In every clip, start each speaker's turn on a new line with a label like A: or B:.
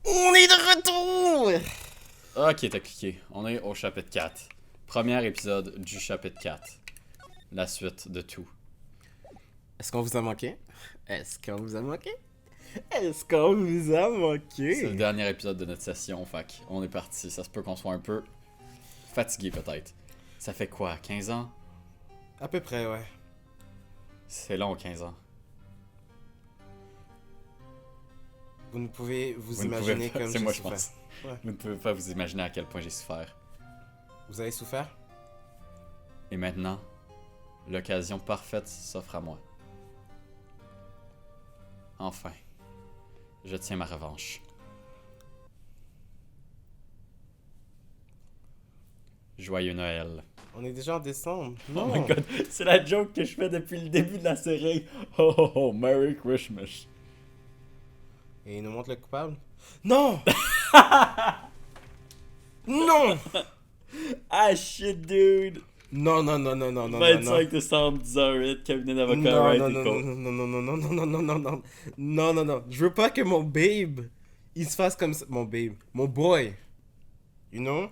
A: On est de retour!
B: Ok, t'as cliqué. On est au chapitre 4. Premier épisode du chapitre 4. La suite de tout.
A: Est-ce qu'on vous a manqué? Est-ce qu'on vous a manqué? Est-ce qu'on vous a
B: C'est le
A: manqué?
B: dernier épisode de notre session, fac. On est parti. Ça se peut qu'on soit un peu fatigué peut-être. Ça fait quoi, 15 ans?
A: À peu près, ouais.
B: C'est long, 15 ans.
A: Vous ne pouvez vous
B: Vous ne pouvez
A: imaginer
B: pas-
A: comme
B: c'est
A: j'ai
B: moi, je
A: souffert.
B: pense.
A: Ouais.
B: Vous ne pouvez pas vous imaginer à quel point j'ai souffert.
A: Vous avez souffert?
B: Et maintenant, l'occasion parfaite s'offre à moi. Enfin, je tiens ma revanche. Joyeux Noël.
A: On est déjà en décembre.
B: Oh
A: Non!
B: my god, c'est la joke que je fais depuis le début de la série. Oh oh oh, Merry Christmas.
A: Et il nous montre le coupable? Non! Non!
B: Ah shit, dude.
A: Non, non, non, non, non, non, non, non.
B: 25 décembre, 10h08, cabinet d'avocat,
A: Non,
B: right
A: non,
B: et
A: non,
B: co.
A: non, non, non, non, non, non, non, non, non, non, non, non, non. Je veux pas que mon babe, il se fasse comme ça. Mon babe, mon boy. You know?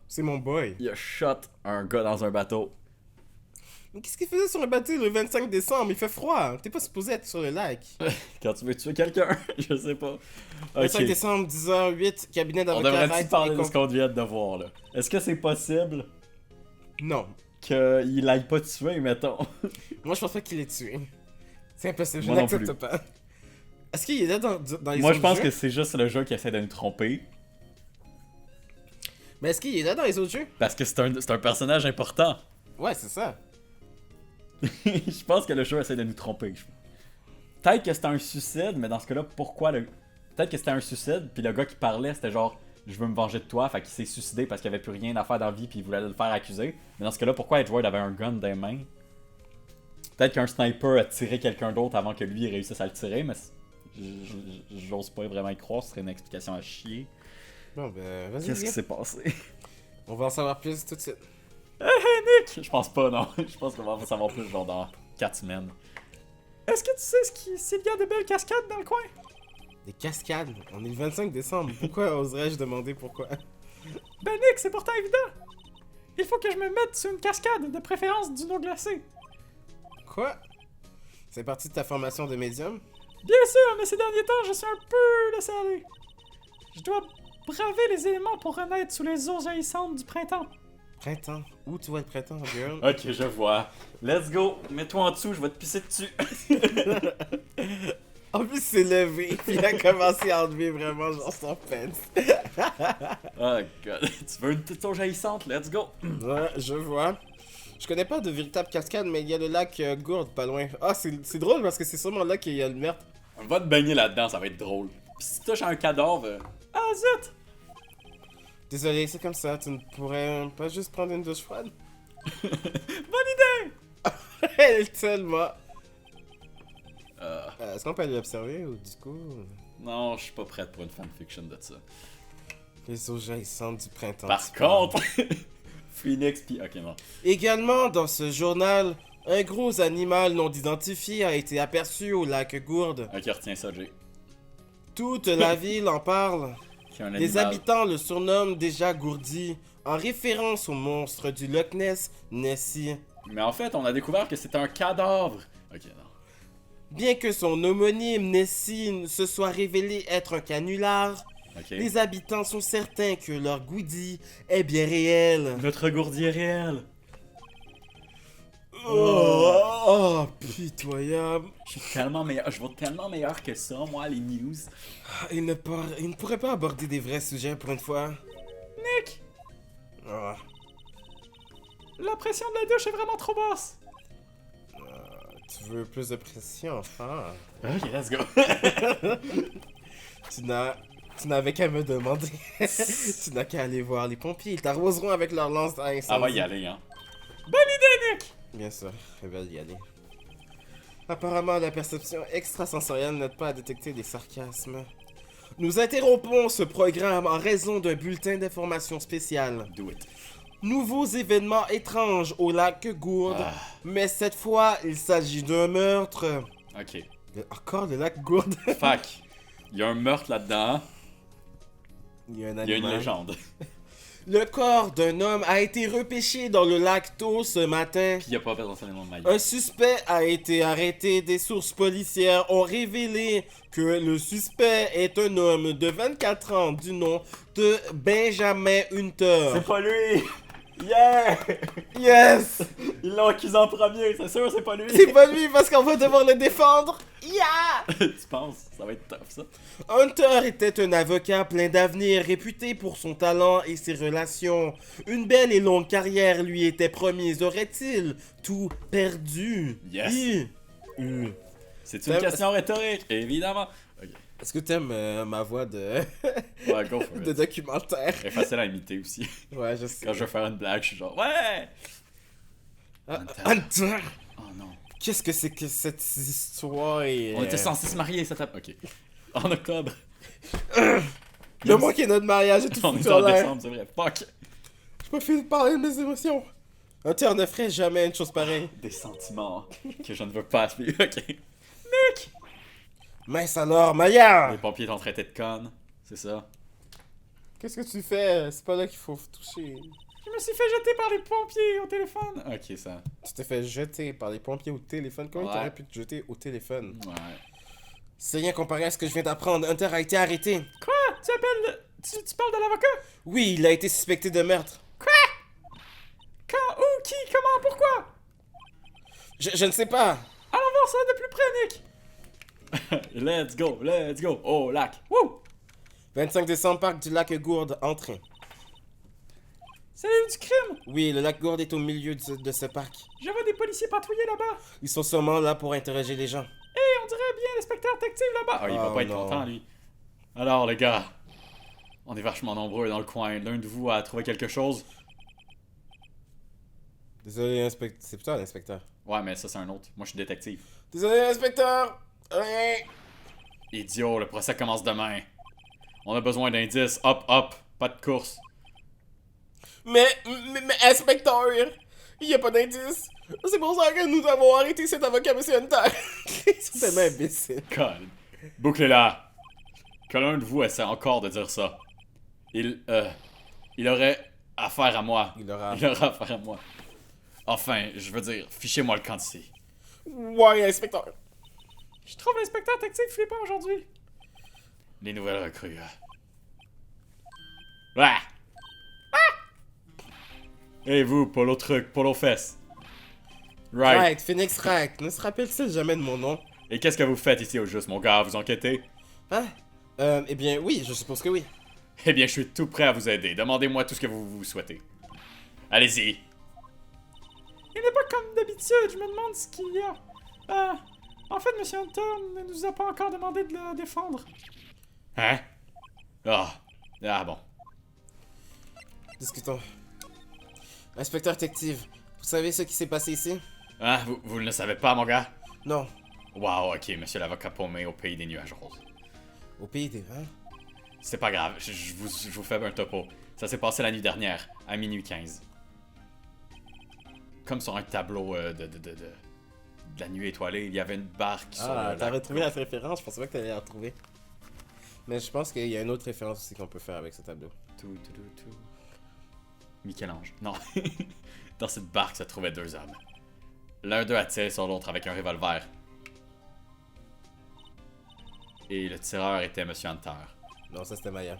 A: C'est mon boy.
B: Il a shot un gars dans un bateau.
A: Mais qu'est-ce qu'il faisait sur le bateau le 25 décembre? Il fait froid. T'es pas supposé être sur le lac.
B: Quand tu veux tuer quelqu'un, je sais pas.
A: 25
B: Ok,
A: décembre, 10h08, cabinet
B: on
A: d'avocat.
B: devrait-tu
A: right
B: parler
A: et
B: de
A: con-
B: ce qu'on vient de voir là? Est-ce que c'est possible
A: Non.
B: qu'il aille pas tuer, mettons?
A: Moi, je pense pas qu'il l'ait tué. C'est impossible, je
B: Moi non
A: n'accepte
B: plus.
A: pas. Est-ce qu'il est là dans les
B: Moi
A: autres
B: je pense
A: jeux?
B: que c'est juste le jeu qui essaie de nous tromper.
A: Mais est-ce qu'il est là dans les autres jeux?
B: Parce que c'est un personnage important.
A: Ouais, c'est ça.
B: Je pense que le jeu essaie de nous tromper. Peut-être que c'était un suicide, mais dans ce cas-là, pourquoi le. Peut-être que c'était un suicide, puis le gars qui parlait, c'était genre je veux me venger de toi, fait qu'il s'est suicidé parce qu'il avait plus rien à faire dans la vie, puis il voulait le faire accuser. Mais dans ce cas-là, pourquoi Edward avait un gun dans les mains? Peut-être qu'un sniper a tiré quelqu'un d'autre avant que lui réussisse à le tirer, mais j'ose pas vraiment y croire, ce serait une explication à chier.
A: Bon, ben, vas-y,
B: Qu'est-ce qui
A: viens.
B: s'est passé?
A: On va en savoir plus tout de suite.
B: Je pense pas, non. Je pense qu'on va en savoir plus genre dans 4 semaines. Est-ce que tu sais s'il y a de belles cascades dans le coin?
A: Des cascades. On est le 25 décembre. Pourquoi oserais-je demander pourquoi?
B: Ben Nick, c'est pourtant évident. Il faut que je me mette sur une cascade, de préférence d'une eau glacée.
A: Quoi? C'est parti de ta formation de médium?
B: Bien sûr, mais ces derniers temps, je suis un peu laissé aller. Je dois braver les éléments pour renaître sous les eaux jaillissantes du printemps.
A: Printemps. Où tu vois le printemps, girl?
B: Ok, je vois. Let's go. Mets-toi en dessous, je vais te pisser dessus.
A: En plus, il s'est levé, puis il a commencé à enlever vraiment genre son pants.
B: Oh god. Tu veux une petite eau jaillissante? Let's go.
A: Ouais, je vois. Je connais pas de véritable cascade, mais il y a le lac Gourde pas loin. Ah, c'est drôle parce que c'est sûrement là qu'il y a le meurtre.
B: On va te baigner là-dedans, ça va être drôle. Pis si tu touches à un cadavre... Ah zut!
A: Désolé, c'est comme ça. Tu ne pourrais pas juste prendre une douche froide?
B: Bonne idée!
A: Elle est tellement.
B: Euh,
A: Est-ce qu'on peut aller l'observer ou du coup.
B: non, je suis pas prête pour une fanfiction de ça.
A: Les eaux jaillissantes du printemps.
B: Par contre... Phoenix pis... Ok, non.
A: Également, dans ce journal, un gros animal non identifié a été aperçu au lac Gourde.
B: Ok, retiens ça, Jay.
A: Toute la ville en parle.
B: Qui est un
A: Les
B: animal.
A: habitants le surnomment déjà Gourdi, en référence au monstre du Loch Ness, Nessie.
B: Mais en fait, on a découvert que c'était un cadavre. Ok, non.
A: Bien que son homonyme Nessie se soit révélé être un canular,
B: Ok.
A: les habitants sont certains que leur Goody est bien réel.
B: Notre gourdier réel.
A: Oh, pitoyable.
B: Je suis tellement meilleur. Je vaux tellement meilleur que ça, moi, les news.
A: Il ne pourrait pas aborder des vrais sujets pour une fois.
B: Nick!
A: Ah,
B: La pression de la douche est vraiment trop basse.
A: tu veux plus de pression, ah.
B: Ok, let's go.
A: Tu n'avais qu'à me demander. Tu n'as qu'à aller voir les pompiers. Ils t'arroseront avec leur lance à incendie.
B: Ah, va y aller, hein.
A: Bien sûr, elle va y aller. Apparemment, la perception extrasensorielle n'aide pas à détecter des sarcasmes. Nous interrompons ce programme en raison d'un bulletin d'information spécial.
B: Do it.
A: Nouveaux événements étranges au lac Gourde,
B: Ah.
A: mais cette fois, il s'agit d'un meurtre.
B: Ok.
A: Encore le lac Gourde.
B: Fuck. Il y a un meurtre là-dedans.
A: Il y a un
B: Il y a une
A: animal.
B: légende.
A: Le corps d'un homme a été repêché dans le lac Taux ce matin.
B: Puis il n'y a pas potentiellement de maillot.
A: Un suspect a été arrêté. Des sources policières ont révélé que le suspect est un homme de 24 ans du nom de Benjamin Hunter.
B: C'est pas lui! Yeah!
A: Yes!
B: Ils l'ont accusé en premier, c'est sûr, c'est pas lui!
A: C'est pas lui parce qu'on va devoir le défendre. Yeah!
B: Tu penses? Ça va être tough, ça.
A: Hunter était un avocat plein d'avenir, réputé pour son talent et ses relations. Une belle et longue carrière lui était promise. Aurait-il tout perdu?
B: Yes.
A: Oui.
B: C'est une question rhétorique, évidemment. Ok.
A: Est-ce que t'aimes ma voix de,
B: Ouais, go for
A: de
B: it.
A: documentaire?
B: Elle est facile à imiter aussi.
A: Ouais, je sais.
B: Quand je veux faire une blague, je suis genre, ouais!
A: Ah,
B: Hunter.
A: Hunter!
B: Oh non.
A: Qu'est-ce que c'est que cette histoire? Et,
B: On était censés se marier, ça tape. Ok. En octobre.
A: Le mois qui est notre mariage et tout
B: On
A: foutu
B: est
A: en
B: en
A: l'air.
B: décembre, c'est vrai. Fuck!
A: Je préfère parler de mes émotions. Hunter ne ferait jamais une chose pareille.
B: Des sentiments que je ne veux pas vivre. Ok. Nick!
A: Mince alors, Maya!
B: Les pompiers t'ont traité de conne. C'est ça.
A: Qu'est-ce que tu fais? C'est pas là qu'il faut toucher.
B: Je me suis fait jeter par les pompiers au téléphone. Ok, ça.
A: Tu t'es fait jeter par les pompiers au téléphone. Comment
B: Ouais.
A: t'aurais pu te jeter au téléphone?
B: Ouais.
A: C'est rien comparé à ce que je viens d'apprendre. Hunter a été arrêté.
B: Quoi? Tu appelles. Tu parles de l'avocat?
A: Oui, il a été suspecté de meurtre.
B: Quand? Où? Qui? Comment? Pourquoi?
A: Je ne sais pas.
B: Allons voir ça de plus près, Nick! Let's go, let's go! Oh, lac! Wouh!
A: 25 décembre, parc du lac Gourde, entrée.
B: C'est l'île du crime!
A: Oui, le lac Gourde est au milieu de ce parc.
B: Je vois des policiers patrouiller là-bas!
A: Ils sont sûrement là pour interroger les gens.
B: Hé, on dirait bien l'inspecteur détective là-bas! Ah, il va
A: Oh,
B: pas être
A: non.
B: content, lui. Alors, les gars, on est vachement nombreux dans le coin. L'un de vous a trouvé quelque chose?
A: Désolé, inspecteur. C'est plutôt l'inspecteur.
B: Ouais, mais ça, c'est un autre. Moi, je suis détective.
A: Désolé, inspecteur. Rien.
B: Idiot, le procès commence demain. On a besoin d'indices. Hop, hop, pas de course.
A: Mais, inspecteur, il n'y a pas d'indice. C'est pour ça que nous avons arrêté cet avocat, M. Hunter. C'est tellement imbécile.
B: Colin. Bouclez-la. Que l'un de vous essaie encore de dire ça. Il aurait affaire à moi.
A: Il aura.
B: Il aura affaire à moi. Enfin, je veux dire, fichez-moi le camp d'ici.
A: Ouais, inspecteur.
B: Je trouve l'inspecteur tactique flippant aujourd'hui. Les nouvelles recrues. Ah! Et vous, polo truc, polo fesses. Right.
A: Right, Phoenix Wright. Ne se rappelle-t-il jamais de mon nom?
B: Et qu'est-ce que vous faites ici au juste, mon gars? Vous enquêtez?
A: Hein? Eh bien, oui, je suppose que oui.
B: Eh bien, je suis tout prêt à vous aider. Demandez-moi tout ce que vous souhaitez. Allez-y. Il n'est pas comme d'habitude. Je me demande ce qu'il y a. En fait, M. Hunter ne nous a pas encore demandé de le défendre. Hein? Ah bon.
A: Discutons. Inspecteur détective, vous savez ce qui s'est passé ici?
B: Ah, vous ne le savez pas, mon gars?
A: Non.
B: Wow, ok, monsieur l'avocat paumé au pays des nuages roses.
A: Au pays des vents?
B: C'est pas grave, je vous fais un topo. Ça s'est passé la nuit dernière, à minuit 15. Comme sur un tableau de la nuit étoilée, il y avait une barque sur
A: Ah,
B: le
A: t'as
B: lac.
A: retrouvé la référence, je pensais pas que t'allais la retrouver. Mais je pense qu'il y a une autre référence aussi qu'on peut faire avec ce tableau.
B: Tout. Michel-Ange. Non. Dans cette barque se trouvaient deux hommes. L'un d'eux a tiré sur l'autre avec un revolver. Et le tireur était Monsieur Hunter.
A: Non, ça c'était Maya.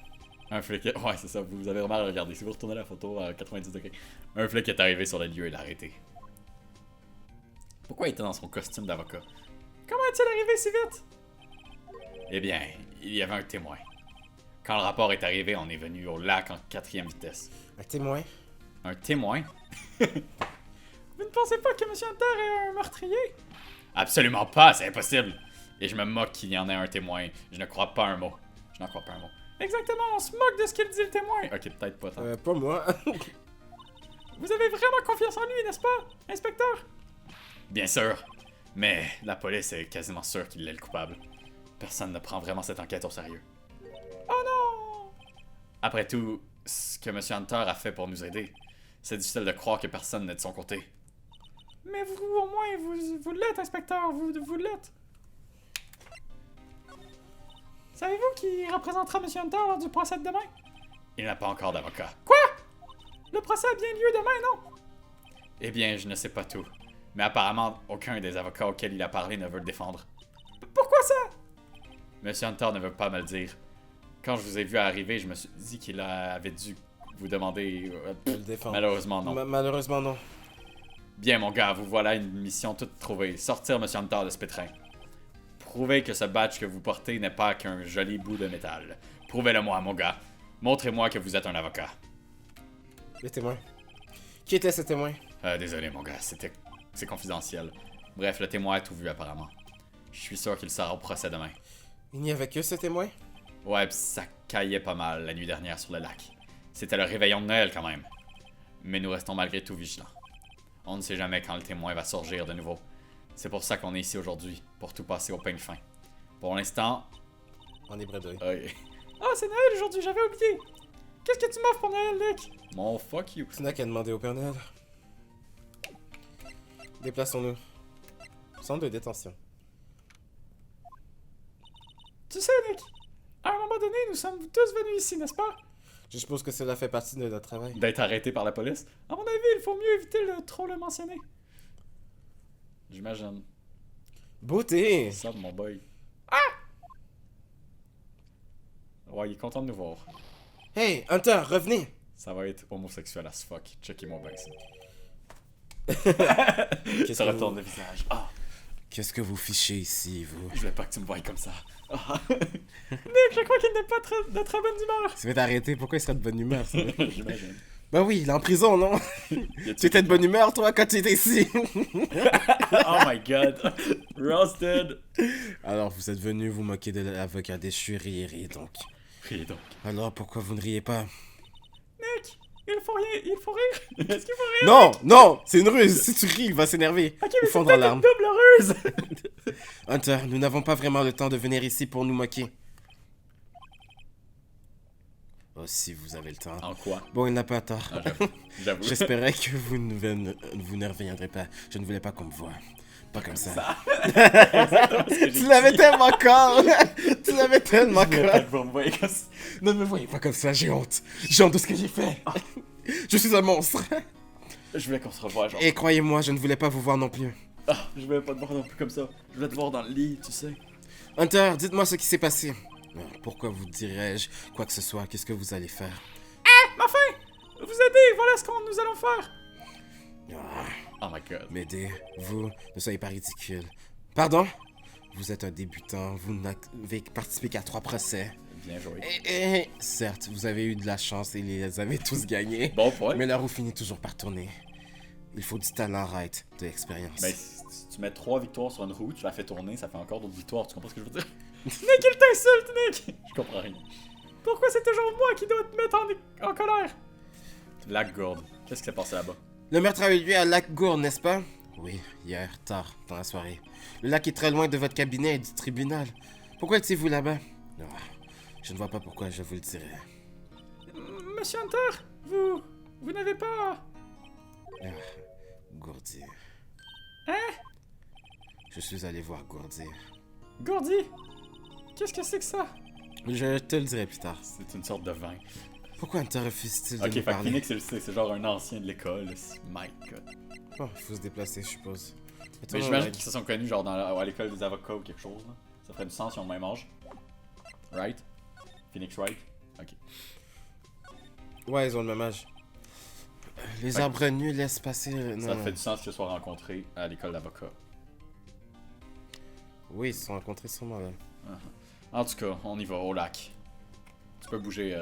B: Un flic... Ouais, c'est ça, vous avez vraiment regardé. Si vous retournez la photo à 90 degrés. Un flic est arrivé sur le lieu et l'a arrêté. Pourquoi il était dans son costume d'avocat? Comment est-il arrivé si vite? Eh bien, il y avait un témoin. Quand le rapport est arrivé, on est venu au lac en 4e vitesse.
A: Un témoin?
B: Un témoin? Vous ne pensez pas que M. Hunter est un meurtrier? Absolument pas, c'est impossible. Et je me moque qu'il y en ait un témoin. Je ne crois pas un mot. Je n'en crois pas un mot. Exactement, on se moque de ce qu'il dit le témoin. Ok, peut-être pas tant.
A: Pas moi.
B: Vous avez vraiment confiance en lui, n'est-ce pas, inspecteur? Bien sûr. Mais la police est quasiment sûre qu'il est le coupable. Personne ne prend vraiment cette enquête au sérieux. Oh non! Après tout, ce que M. Hunter a fait pour nous aider, c'est difficile de croire que personne n'est de son côté. Mais vous, au moins, vous l'êtes, inspecteur. Vous l'êtes. Savez-vous qui représentera M. Hunter lors du procès de demain? Il n'a pas encore d'avocat.
C: Quoi? Le procès a bien lieu demain, non?
B: Eh bien, je ne sais pas tout. Mais apparemment, aucun des avocats auxquels il a parlé ne veut le défendre.
C: Pourquoi ça?
B: Monsieur Hunter ne veut pas me le dire. Quand je vous ai vu arriver, je me suis dit qu'il avait dû vous demander...
A: Je le défends.
B: Malheureusement, non.
A: Malheureusement, non.
B: Bien, mon gars, vous voilà une mission toute trouvée. Sortir Monsieur Hunter de ce pétrin. Prouvez que ce badge que vous portez n'est pas qu'un joli bout de métal. Prouvez-le-moi, mon gars. Montrez-moi que vous êtes un avocat.
A: Les témoins. Qui était ce témoin?
B: Désolé, mon gars, c'est confidentiel. Bref, le témoin a tout vu, apparemment. Je suis sûr qu'il sera au procès demain.
A: Il n'y avait que ce témoin?
B: Ouais, pis ça caillait pas mal la nuit dernière sur le lac. C'était le réveillon de Noël, quand même. Mais nous restons malgré tout vigilants. On ne sait jamais quand le témoin va surgir de nouveau. C'est pour ça qu'on est ici aujourd'hui, pour tout passer au peigne fin. Pour l'instant...
A: On est bredouille.
C: Ah, c'est Noël aujourd'hui, j'avais oublié. Qu'est-ce que tu m'offres pour Noël, Luc?
B: Mon fuck you.
A: Tu n'as qu'à demander au Père Noël. Déplaçons-nous. Centre de détention.
C: Tu sais, Luc, à un moment donné, nous sommes tous venus ici, n'est-ce pas?
A: Je suppose que cela fait partie de notre travail.
B: D'être arrêté par la police?
C: À mon avis, il faut mieux éviter de trop le mentionner.
B: J'imagine.
A: Beauté!
B: Ça, mon boy. Ouais, il est content de nous voir.
A: Hey, Hunter, revenez!
B: Ça va être homosexuel as fuck. Checkez-moi bien ça.
A: Qu'est-ce
B: Ça
A: que
B: retourne
A: vous...
B: le visage. Ah,
A: Qu'est-ce que vous fichez ici, vous?
B: je voulais pas que tu me voies comme ça. Ah.
C: Luc, je crois qu'il n'est pas de très bonne humeur.
A: Tu vas t'arrêter, pourquoi il serait de bonne humeur, ça?
B: J'imagine.
A: Ben oui, il est en prison, non? Tu étais de bonne humeur, toi, quand tu étais ici?
B: Oh my god. Roasted.
A: Alors, vous êtes venu vous moquer de l'avocat déchu, riez, donc.
B: Riez donc.
A: Alors, pourquoi vous ne riez pas?
C: Luc, il faut rire. Est-ce qu'il faut rire?
A: Non, non, c'est une ruse. Si tu ris, il va s'énerver.
C: Ok,
A: Ou
C: mais c'est
A: fondre en
C: peut-être une
A: larmes.
C: double ruse.
A: Hunter, nous n'avons pas vraiment le temps de venir ici pour nous moquer. Oh, si vous avez le temps.
B: En quoi?
A: Bon, il n'a pas tort.
B: Ah, j'avoue.
A: J'espérais que vous ne reviendrez pas. Je ne voulais pas qu'on me voie. Pas comme ça. Tu l'avais tellement corps. Tu l'avais tellement corps.
B: Vous me voyez comme ça.
A: Ne me voyez pas comme ça, j'ai honte. J'ai honte de ce que j'ai fait. Je suis un monstre.
B: Je voulais qu'on se revoie, genre.
A: Et croyez-moi, je ne voulais pas vous voir non plus.
B: Ah, je voulais pas te voir non plus comme ça. Je voulais te voir dans le lit, tu sais.
A: Hunter, dites-moi ce qui s'est passé. Pourquoi vous dirais-je quoi que ce soit? Qu'est-ce que vous allez faire?
C: Ma fin! Vous aider, voilà ce que nous allons faire.
B: Oh my god.
A: M'aider, vous ne soyez pas ridicule. Pardon? Vous êtes un débutant, vous n'avez participé qu'à 3 procès.
B: Bien joué.
A: Et certes, vous avez eu de la chance et les avez tous gagnés.
B: Bon point.
A: Mais la roue finit toujours par tourner. Il faut du talent, right, de l'expérience.
B: Mais si tu mets 3 victoires sur une roue, tu la fais tourner, ça fait encore d'autres victoires. Tu comprends ce que je veux dire?
C: Nick, il t'insulte, Nick.
B: Je comprends rien.
C: Pourquoi c'est toujours moi qui dois te mettre en colère?
B: Lac Gourde. Qu'est-ce qui s'est passé là-bas?
A: Le meurtre a eu lieu à Lac Gourde, n'est-ce pas? Oui, hier, tard, dans la soirée. Le lac est très loin de votre cabinet et du tribunal. Pourquoi étiez-vous là-bas? Je ne vois pas pourquoi je vous le dirais.
C: Monsieur Hunter, vous n'avez pas...
A: Gourdi.
C: Hein?
A: Je suis allé voir Gourdi.
C: Gourdi? Qu'est-ce que c'est que ça?
A: Je te le dirai plus tard.
B: C'est une sorte de vin.
A: Pourquoi Hunter refuse-t-il de
B: Ok,
A: nous
B: fait que
A: parler?
B: Phoenix, c'est genre un ancien de l'école. My god.
A: Oh, il faut se déplacer, je suppose.
B: Mais j'imagine qu'ils se sont connus genre à l'école des avocats ou quelque chose. Là. Ça ferait du sens, ils ont le même âge. Right? Phoenix Wright? Ok.
A: Ouais, ils ont le même âge. Les arbres nus laissent passer...
B: Ça fait du sens qu'ils se soient rencontrés à l'école d'avocats.
A: Oui, ils se sont rencontrés sûrement là.
B: En tout cas, on y va, au lac. Tu peux bouger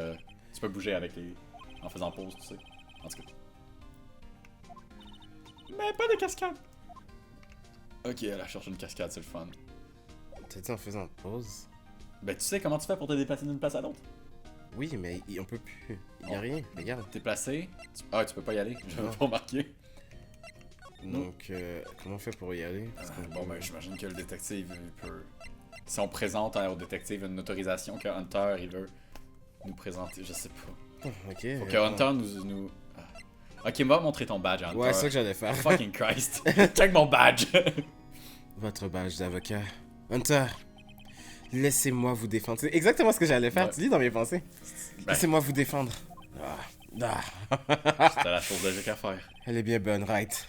B: avec les... en faisant pause, tu sais. En tout cas.
C: Mais pas de cascade.
B: Ok, elle cherche une cascade, c'est le fun.
A: T'as dit en faisant pause?
B: Ben tu sais comment tu fais pour te déplacer d'une place à l'autre?
A: Oui, mais on peut plus. Il y a rien, regarde.
B: T'es placé? Ah, tu peux pas y aller? J'avais
A: Non.
B: pas remarqué.
A: Donc, comment on fait pour y aller? Parce qu'on
B: Bon,
A: peut-
B: ben j'imagine que le détective, il peut... Si on présente au détective une autorisation que Hunter, il veut nous présenter, je sais pas.
A: Oh, ok.
B: Faut que Hunter nous... Ah. Ok, va montrer ton badge, Hunter.
A: Ouais, c'est ça que j'allais faire.
B: Fucking Christ. Check mon badge.
A: Votre badge d'avocat. Hunter, Laissez-moi vous défendre. C'est exactement ce que j'allais faire,
B: Ouais.
A: tu lis dans mes pensées.
B: Ben.
A: Laissez-moi vous défendre.
B: C'était la chose logique à faire.
A: Elle est bien bonne, right?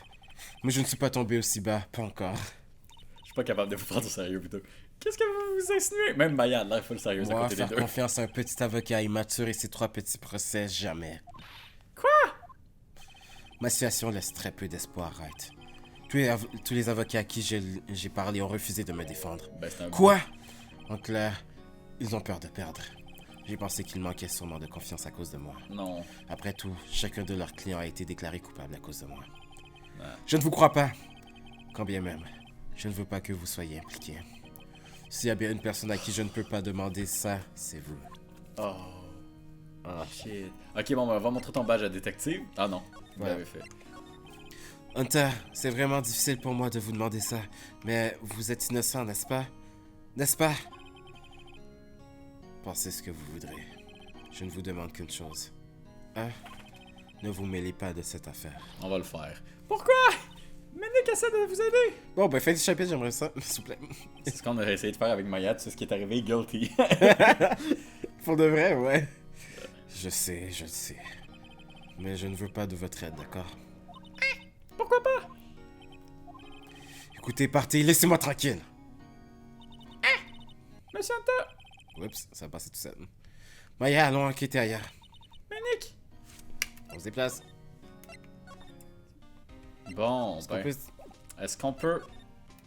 A: Mais je ne suis pas tombé aussi bas, pas encore.
B: Je suis pas capable de vous prendre au sérieux, plutôt. Qu'est-ce que vous vous insinuez? Même Maya a l'air full sérieuse à
A: Moi,
B: côté des
A: faire
B: deux.
A: confiance à un petit avocat immature et ses 3 petits procès, jamais.
C: Quoi?
A: Ma situation laisse très peu d'espoir, right? Tous les avocats à qui j'ai parlé ont refusé de me défendre.
B: Ben, c'est un
A: Quoi? En clair, ils ont peur de perdre. J'ai pensé qu'ils manquaient sûrement de confiance à cause de moi.
B: Non.
A: Après tout, chacun de leurs clients a été déclaré coupable à cause de moi.
B: Ouais.
A: Je ne vous crois pas. Quand bien même, je ne veux pas que vous soyez impliqués. S'il y a bien une personne à qui je ne peux pas demander ça, c'est vous.
B: Oh.
A: Ah.
B: Shit. Ok, bon, ben, va montrer ton badge à détective. Ah non, vous
A: Ouais.
B: l'avez fait.
A: Hunter, c'est vraiment difficile pour moi de vous demander ça, mais vous êtes innocent, n'est-ce pas? N'est-ce pas? Pensez ce que vous voudrez. Je ne vous demande qu'une chose. Ne vous mêlez pas de cette affaire.
B: On va le faire.
C: Pourquoi? Ménic essaie de vous aider.
A: Bon, ben, fin du chapitre, j'aimerais ça, s'il vous plaît.
B: C'est ce qu'on aurait essayé de faire avec Maya, tu sais ce qui est arrivé, guilty.
A: Pour de vrai, ouais. Je sais, je le sais. Mais je ne veux pas de votre aide, d'accord?
C: Pourquoi pas?
A: Écoutez, partez, laissez-moi tranquille.
C: Monsieur Hunter,
A: Oups, ça a passé tout seul. Maya, allons enquêter ailleurs.
C: Ménic,
A: On se déplace.
B: Bon,
A: Est-ce qu'on
B: ben,
A: peut...
B: est-ce qu'on peut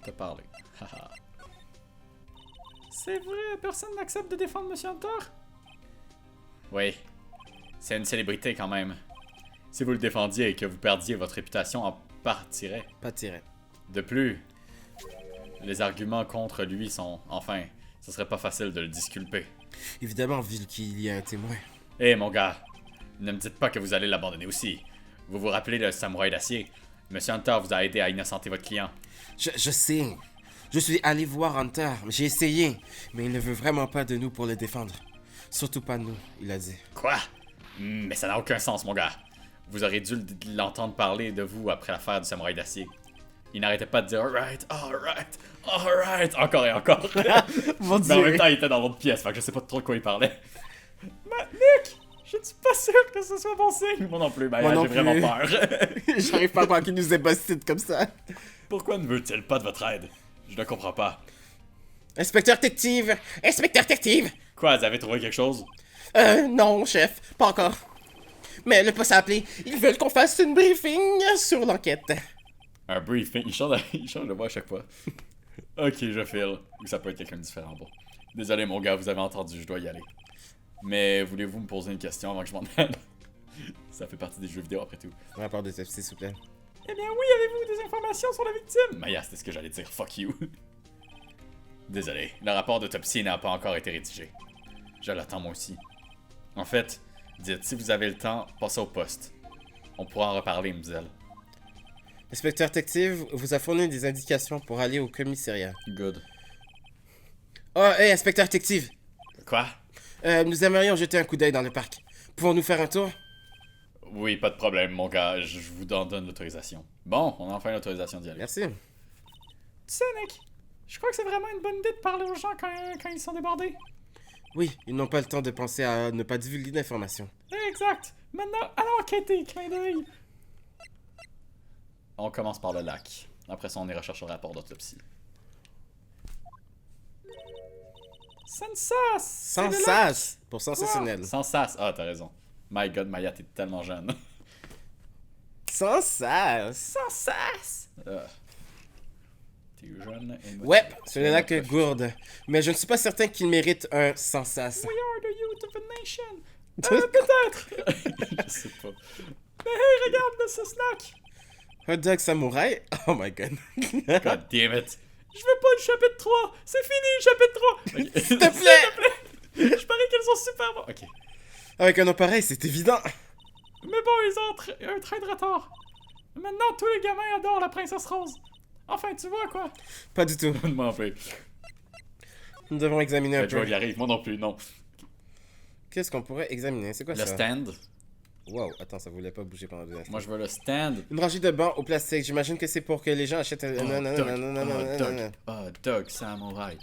B: te parler? Haha.
C: c'est vrai, personne n'accepte de défendre Monsieur Hunter?
B: Oui. C'est une célébrité quand même. Si vous le défendiez et que vous perdiez, votre réputation en partirait.
A: Pas de tirer.
B: De plus, les arguments contre lui sont... Enfin, ce serait pas facile de le disculper.
A: Évidemment, vu qu'il y a un témoin.
B: Hé mon gars, ne me dites pas que vous allez l'abandonner aussi. Vous vous rappelez le samouraï d'acier? Monsieur Hunter vous a aidé à innocenter votre client.
A: Je sais. Je suis allé voir Hunter. J'ai essayé. Mais il ne veut vraiment pas de nous pour le défendre. Surtout pas de nous, il a dit.
B: Quoi? Mais ça n'a aucun sens, mon gars. Vous auriez dû l'entendre parler de vous après l'affaire du samouraï d'acier. Il n'arrêtait pas de dire alright, alright, alright, encore et encore.
A: Mon
B: Mais en même temps, il était dans l'autre pièce, fait que je sais pas trop de quoi il parlait.
C: Nick, je ne suis pas sûr que ce soit bon signe.
B: Moi non plus,
A: Moi
B: Maya,
A: non
B: j'ai vraiment
A: plus.
B: peur.
A: J'arrive pas à croire qu'il nous ait busted comme ça.
B: Pourquoi ne veut-il pas de votre aide? Je ne comprends pas.
A: Inspecteur détective! Inspecteur détective!
B: Quoi, vous avez trouvé quelque chose?
A: Non, chef, pas encore. Mais le poste a appelé. Ils veulent qu'on fasse une briefing sur l'enquête.
B: Un briefing, il change de voix à chaque fois. Ok, je file. Ou ça peut être quelqu'un de différent, bon. Désolé mon gars, vous avez entendu, je dois y aller. Mais voulez-vous me poser une question avant que je m'en aille? Ça fait partie des jeux vidéo après tout.
A: Rapport de s'il vous plaît.
C: Eh bien oui, avez-vous des informations sur la victime?
B: Maya, c'était ce que j'allais dire, fuck you. Désolé, le rapport d'autopsie n'a pas encore été rédigé. Je l'attends moi aussi. En fait, dites, si vous avez le temps, passez au poste. On pourra en reparler, Mzell.
A: Inspecteur détective vous a fourni des indications pour aller au commissariat.
B: Good.
A: Oh, hey, inspecteur détective!
B: Quoi?
A: Nous aimerions jeter un coup d'œil dans le parc. Pouvons-nous faire un tour?
B: Oui, pas de problème, mon gars, je vous en donne l'autorisation. Bon, on a enfin l'autorisation d'y aller.
A: Merci.
C: Tu sais, Nick, je crois que c'est vraiment une bonne idée de parler aux gens quand ils sont débordés.
A: Oui, ils n'ont pas le temps de penser à ne pas divulguer d'informations.
C: Exact. Maintenant, allons enquêter, clin d'œil.
B: On commence par le lac. Après ça, on ira chercher le rapport d'autopsie.
C: Sensas!
A: Sans
C: c'est de
A: sas! Pour sensationnel.
B: Sans sas. Ah, t'as raison. My god, Maya, t'es tellement jeune.
A: Sans sas!
C: Sensas!
B: T'es jeune et moi,
A: Ouais,
B: tu-
A: c'est le lac Gourde. Mais je ne suis pas certain qu'il mérite un sans sas.
C: We are the youth of a nation. Peut-être.
B: Je sais pas.
C: Mais hey, regarde ce snack.
A: Hot dog samouraï? Oh my god.
B: God damn it.
C: Je veux pas le chapitre 3. C'est fini, le chapitre 3.
B: Ok.
A: S'il te plaît!
C: Je parie qu'elles sont super bonnes.
B: Ok.
A: Avec un nom pareil, c'est évident.
C: Mais bon, ils ont un train de retard. Maintenant, tous les gamins adorent la princesse rose. Enfin, tu vois quoi?
A: Pas du tout.
B: Moi non plus.
A: Nous devons examiner un
B: Ben, Joel
A: peu.
B: y arrive, moi non plus, non.
A: Qu'est-ce qu'on pourrait examiner? C'est quoi
B: Le
A: ça?
B: stand.
A: Wow, attends, ça voulait pas bouger pendant 2 instants.
B: Moi, je veux le stand.
A: Une rangée de bancs au plastique. J'imagine que c'est pour que les gens achètent...
B: Oh,
A: Non, non, non,
B: Doug.
A: non, non, non,
B: Oh,
A: non,
B: Doug.
A: non.
B: Oh, Doug Samurai.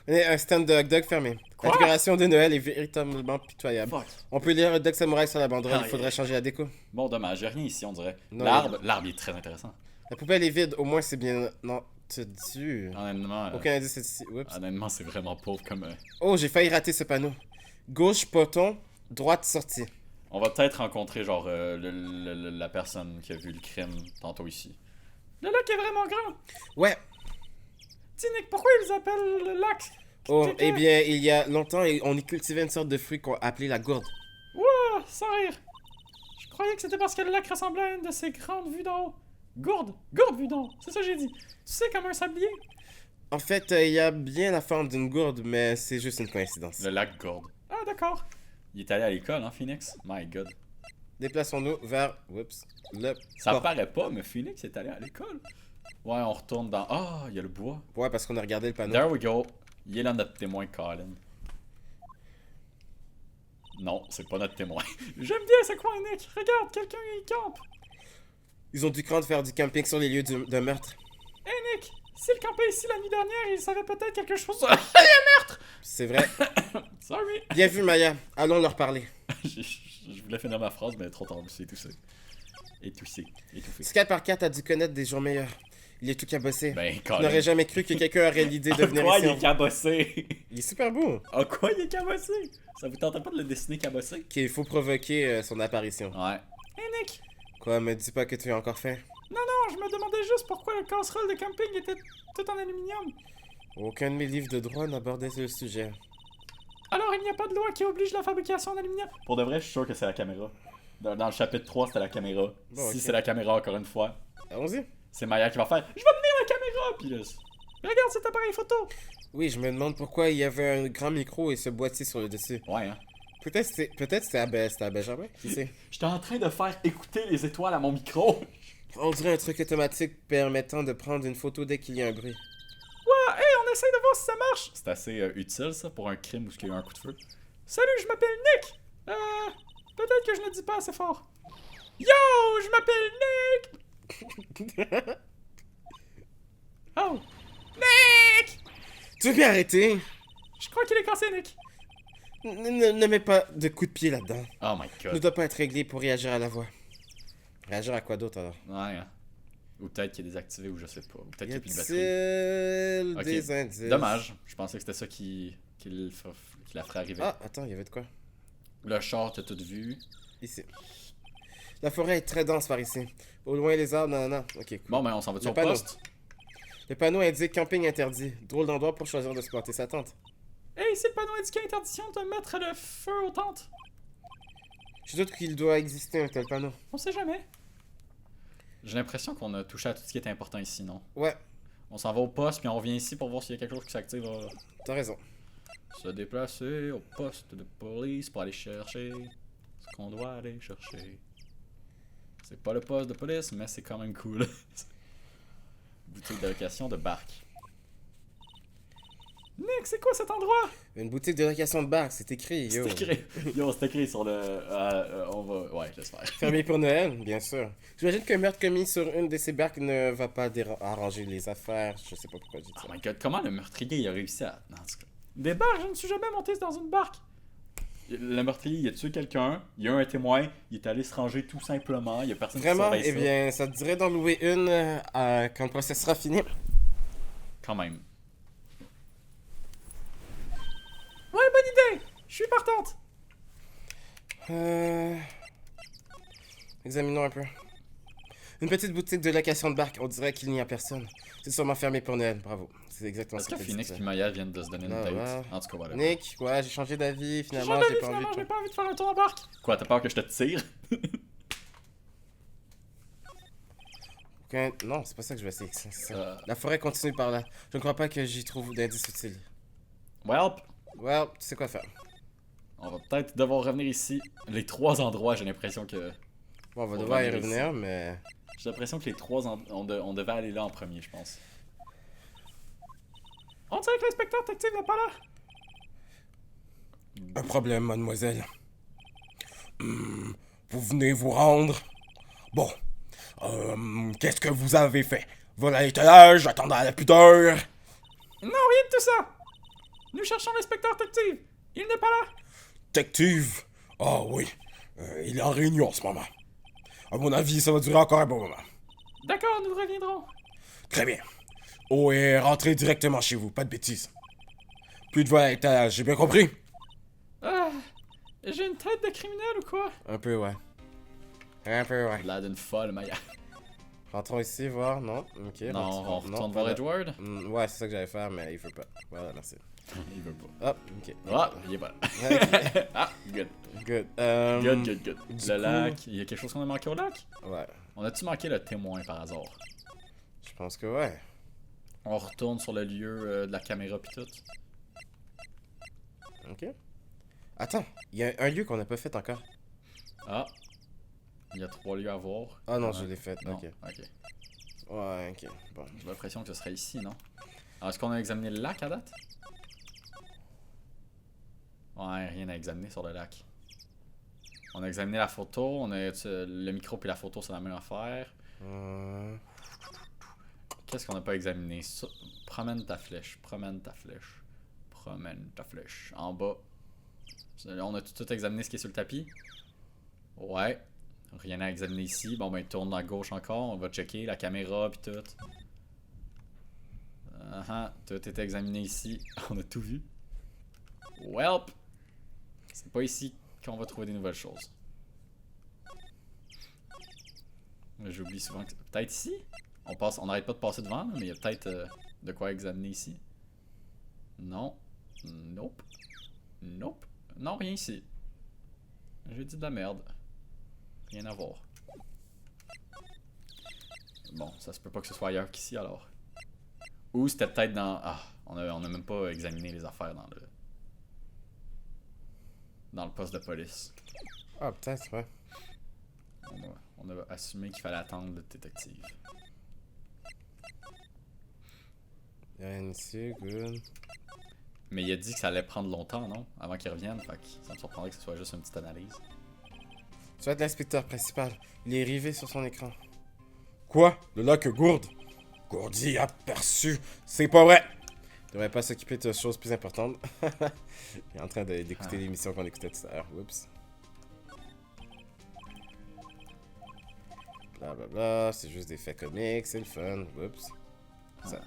A: Un stand de hot dog fermé.
C: Quoi?
A: La décoration de Noël est véritablement pitoyable.
B: Fuck.
A: On peut lire hot dog samouraï sur la banderole,
B: Ah,
A: il faudrait changer la déco.
B: Bon, dommage, j'ai rien ici, on dirait.
A: Non,
B: L'arbre est très intéressant.
A: La poubelle est vide, au moins c'est bien entendu.
B: Honnêtement,
A: Aucun indice ici. Oups.
B: honnêtement, c'est vraiment pauvre comme.
A: Oh, j'ai failli rater ce panneau. Gauche poton, droite sortie.
B: On va peut-être rencontrer, genre, la personne qui a vu le crime tantôt ici.
C: Le lac est vraiment grand.
A: Ouais.
C: Dis, Nick, pourquoi ils appellent le lac?
A: Oh,
C: Quelqu'un-
A: eh bien, il y a longtemps, on y cultivait une sorte de fruit qu'on appelait la gourde.
C: Ouah, sans rire. Je croyais que c'était parce que le lac ressemblait à une de ces grandes vues d'en haut. Gourde vue d'en haut, c'est ça que j'ai dit. Tu sais, comme un sablier.
A: En fait, il y a bien la forme d'une gourde, mais c'est juste une coïncidence.
B: Le lac Gourde.
C: Ah, d'accord.
B: Il est allé à l'école, hein, Phoenix? My god.
A: Déplaçons-nous vers, oups, le
B: Ça
A: port.
B: paraît pas, mais Phoenix est allé à l'école. Ouais, on retourne dans. Ah, il y a le bois.
A: Ouais, parce qu'on a regardé le panneau.
B: There we go. Il est là notre témoin, Colin. Non, c'est pas notre témoin.
C: J'aime bien ce coin, Nick. Regarde, quelqu'un y campe.
A: Ils ont dû craindre faire du camping sur les lieux d'un meurtre.
C: Hey, Nick, s'il campait ici la nuit dernière, il savait peut-être quelque chose.
A: C'est vrai.
C: Sorry.
A: Bien vu, Maya. Allons leur parler.
B: Je voulais finir ma phrase, mais trop tard, je me suis étouffé. Étouffé.
A: Scat par 4 a dû connaître des jours meilleurs. Il est tout cabossé.
B: Ben,
A: Je
B: Colin.
A: n'aurais jamais cru que quelqu'un aurait l'idée de venir
B: Quoi,
A: ici.
B: il est cabossé?
A: Il est super beau.
B: Ah, quoi, il est cabossé? Ça vous tentait pas de le dessiner cabossé?
A: Qu'il faut provoquer son apparition.
B: Ouais.
C: Hey, Nick.
A: Quoi, me dis pas que tu as encore faim.
C: Non, je me demandais juste pourquoi le casserole de camping était tout en aluminium.
A: Aucun de mes livres de droit n'abordait ce sujet.
C: Alors, il n'y a pas de loi qui oblige la fabrication en aluminium.
B: Pour de vrai, je suis sûr que c'est la caméra. Dans le chapitre 3, c'était la caméra.
A: Bon,
B: Si
A: ok.
B: c'est la caméra, encore une fois,
A: Allons-y.
B: c'est Maya qui va faire « Je vais tenir la caméra! » Puis là,
C: Regarde cet appareil photo.
A: Oui, je me demande pourquoi il y avait un grand micro et ce boîtier sur le dessus.
B: ouais, hein.
A: Peut-être c'était à Benjamin, qui sait.
B: J'étais en train de faire écouter les étoiles à mon micro.
A: On dirait un truc automatique permettant de prendre une photo dès qu'il y a un bruit.
C: Ouais, hey, on essaye de voir si ça marche.
B: C'est assez utile, ça, pour un crime où il y a eu un coup de feu.
C: Salut, je m'appelle Nick. Peut-être que je ne le dis pas assez fort. Yo, je m'appelle Nick. Oh. Nick!
A: Tu veux bien arrêter?
C: Je crois qu'il est cassé, Nick.
A: Ne mets pas de coup de pied là-dedans.
B: Oh my
A: Ne
B: god.
A: doit pas être réglé pour réagir à la voix. Réagir à quoi d'autre alors?
B: Ouais, hein. Ou peut-être qu'il est désactivé, ou je sais pas. Ou peut-être qu'il
A: Y
B: n'y a plus de batterie.
A: a-t-il
B: Ok.
A: des indices?
B: Dommage. Je pensais que c'était ça qui la ferait arriver.
A: Ah, attends, il y avait de quoi?
B: Le char, t'as tout vu.
A: Ici. La forêt est très dense par ici. Au loin, les arbres, non. Ok, cool.
B: Bon, ben, on s'en va
A: Le
B: au
A: panneau.
B: poste.
A: Le panneau indique camping interdit. Drôle d'endroit pour choisir de se planter sa tente.
C: Hey, ici le panneau indiqué interdiction de mettre le feu aux tentes.
A: Je doute qu'il doit exister un tel panneau.
C: On sait jamais.
B: J'ai l'impression qu'on a touché à tout ce qui est important ici, non?
A: Ouais,
B: On s'en va au poste, puis on revient ici pour voir s'il y a quelque chose qui s'active.
A: t'as raison.
B: Se déplacer au poste de police pour aller chercher ce qu'on doit aller chercher. C'est pas le poste de police, mais c'est quand même cool. Boutique de location de barque.
C: Nick, c'est quoi cet endroit?
A: Une boutique de location de bar, c'est écrit, yo.
B: C'est écrit. Yo, c'est écrit sur le. On va. Ouais, laisse faire.
A: Fermé pour Noël, bien sûr. J'imagine qu'un meurtre commis sur une de ces barques ne va pas arranger les affaires. Je sais pas pourquoi j'ai dit
B: Oh
A: ça.
B: my god, comment le meurtrier il a réussi à. Non, en tout cas.
C: Des barques, je ne suis jamais monté dans une barque.
B: Le meurtrier, il a tué quelqu'un, il y a un témoin, il est allé se ranger tout simplement, il y a personne
A: Vraiment?
B: qui surveille
A: Eh
B: ça.
A: bien, ça te dirait d'en louer une quand le procès sera fini.
B: Quand même.
C: Ouais, bonne idée. Je suis partante.
A: Examinons un peu. Une petite boutique de location de barque, on dirait qu'il n'y a personne. C'est sûrement fermé pour Noël, bravo. C'est exactement
B: Est-ce
A: ce
B: que
A: que
B: Phoenix
A: tu
B: et
A: dis.
B: Maya viennent de se donner une
A: Ah,
B: date?
A: ouais.
B: En tout cas, voilà.
A: Nick, ouais, j'ai changé d'avis,
C: J'ai
A: finalement,
C: changé
A: j'ai
C: d'avis,
A: pas envie
C: finalement,
A: de...
C: j'ai pas envie de faire un tour en barque.
B: Quoi, t'as peur que je te tire?
A: Non, c'est pas ça que je vais essayer.
B: Euh.
A: La forêt continue par là. Je ne crois pas que j'y trouve d'indices utiles.
B: Well,
A: Well, tu sais quoi faire.
B: on va peut-être devoir revenir ici. Les trois endroits, j'ai l'impression que.
A: Bon, on va
B: On
A: devoir
B: va
A: y
B: venir
A: revenir, mais...
B: J'ai l'impression que les trois on devait aller là en premier, je pense.
C: On dirait que l'inspecteur détective n'est pas là.
A: Un problème, mademoiselle. Vous venez vous rendre. Bon. Qu'est-ce que vous avez fait? Vol à l'étalage, attendant à la pudeur.
C: Non, rien de tout ça. Nous cherchons l'inspecteur Tective. Il n'est pas là.
A: Detective! Ah oui, il est en réunion en ce moment. À mon avis, ça va durer encore un bon moment.
C: D'accord, nous reviendrons.
A: Très bien. Oh, et rentrez directement chez vous, pas de bêtises. Plus de voix à l'étage, j'ai bien compris?
C: Ah, j'ai une tête de criminel ou quoi?
A: Un peu, ouais. Un peu, ouais.
B: Là d'une folle, Maya.
A: Rentrons ici, voir, non? Ok.
B: Non, on retourne
A: voilà.
B: voir Edward.
A: Ouais, c'est ça que j'allais faire, mais il veut pas. Voilà, merci.
B: Il veut pas.
A: Hop, ok.
B: Ah, il est pas là.
A: Ok,
B: Ah, good.
A: good.
B: Good.
A: du
B: Le
A: coup-
B: lac. Il y a quelque chose qu'on a manqué au lac?
A: Ouais,
B: On a-tu manqué le témoin par hasard?
A: je pense que ouais.
B: On retourne sur le lieu de la caméra pis tout.
A: Ok. Attends, il y a un lieu qu'on n'a pas fait encore.
B: Ah. Il y a 3 lieux à voir.
A: Ah non, je l'ai fait,
B: Non,
A: ok.
B: ok.
A: Ouais, ok, bon.
B: J'ai l'impression que ce serait ici, non? Alors, est-ce qu'on a examiné le lac à date? Ouais, rien à examiner sur le lac. On a examiné la photo, on a le micro puis la photo, c'est la même affaire. Qu'est-ce qu'on n'a pas examiné? Promène ta flèche. En bas. On a tout examiné ce qui est sur le tapis? Ouais. Rien à examiner ici. Bon, ben, tourne à gauche encore. On va checker la caméra pis tout. Tout est examiné ici. On a tout vu. Welp! C'est pas ici qu'on va trouver des nouvelles choses. J'oublie souvent que... Peut-être ici? On n'arrête pas de passer devant, mais il y a peut-être de quoi examiner ici. Non. Nope. Non, rien ici. J'ai dit de la merde. Rien à voir. Bon, ça se peut pas que ce soit ailleurs qu'ici alors. Ou c'était peut-être dans... Ah, on a même pas examiné les affaires dans le poste de police.
A: Ah, peut-être, ouais.
B: On a assumé qu'il fallait attendre le détective.
A: Y'a rien ici, good.
B: Mais il a dit que ça allait prendre longtemps, non? Avant qu'il revienne, fait que ça me surprendrait que ce soit juste une petite analyse.
A: Tu vas être l'inspecteur principal. Il est rivé sur son écran. Quoi? Le lac Gourde? Gourdi aperçu. C'est pas vrai! Il devrait pas s'occuper de choses plus importantes. Il est en train d'écouter l'émission qu'on écoutait tout à l'heure. Oups. Blablabla, c'est juste des faits comiques, c'est le fun. Oups. Ça.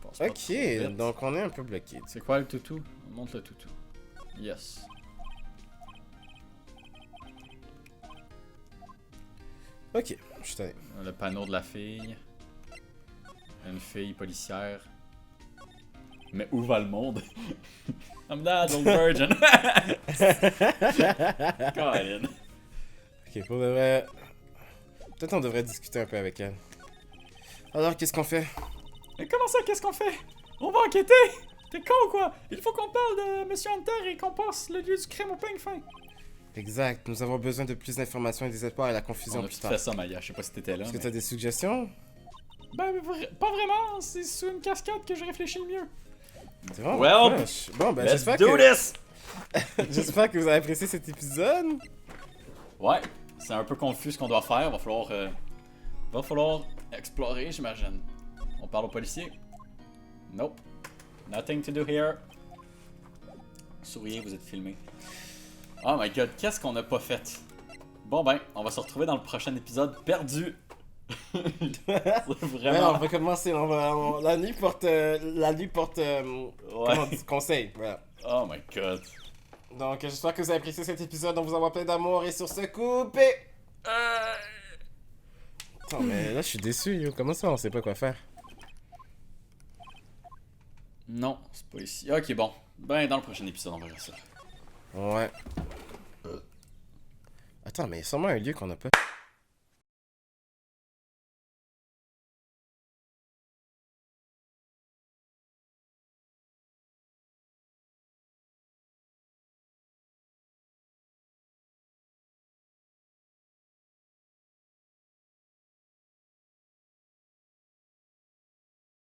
B: Passe pas trop
A: Ok,
B: vite.
A: donc on est un peu bloqué.
B: C'est quoi le toutou? On monte le toutou. Yes.
A: Ok, je suis tanné.
B: Le panneau de la fille. Une fille policière. Mais où va le monde? I'm that old virgin. Colin.
A: Ok, pour de vrai... Peut-être on devrait discuter un peu avec elle. Alors, qu'est-ce qu'on fait?
C: Mais comment ça, qu'est-ce qu'on fait? On va enquêter! T'es con ou quoi? Il faut qu'on parle de Monsieur Hunter et qu'on passe le lieu du crime au peigne fin.
A: Exact, nous avons besoin de plus d'informations et des espoirs et la confusion
B: On a
A: plus
B: tout
A: tard.
B: fait ça, Maya. Je sais pas si t'étais là.
A: Est-ce que
B: mais-
A: t'as des suggestions?
C: Ben, pas vraiment, c'est sous une cascade que je réfléchis le mieux.
A: C'est vraiment
B: Well,
A: proche. Bon, ben
B: Let's
A: j'espère
B: do
A: que...
B: this!
A: J'espère que vous avez apprécié cet épisode.
B: Ouais, c'est un peu confus ce qu'on doit faire. Va falloir explorer, j'imagine. On parle aux policiers? Nope. Nothing to do here. Souriez, vous êtes filmé. Oh my god, qu'est-ce qu'on n'a pas fait? Bon ben, on va se retrouver dans le prochain épisode perdu. C'est
A: Ouais, on
B: vraiment...
A: va commencer. La nuit porte... comment on dit? Conseil, voilà.
B: Oh my god.
A: Donc, j'espère que vous avez apprécié cet épisode. On vous envoie plein d'amour et sur ce, coupez! Attends, mais là, je suis déçu, yo. Comment ça, on sait pas quoi faire?
B: Non, c'est pas ici. Ok, bon. Ben, dans le prochain épisode, on verra ça.
A: Ouais. Attends, mais il y a sûrement un lieu qu'on n'a pas...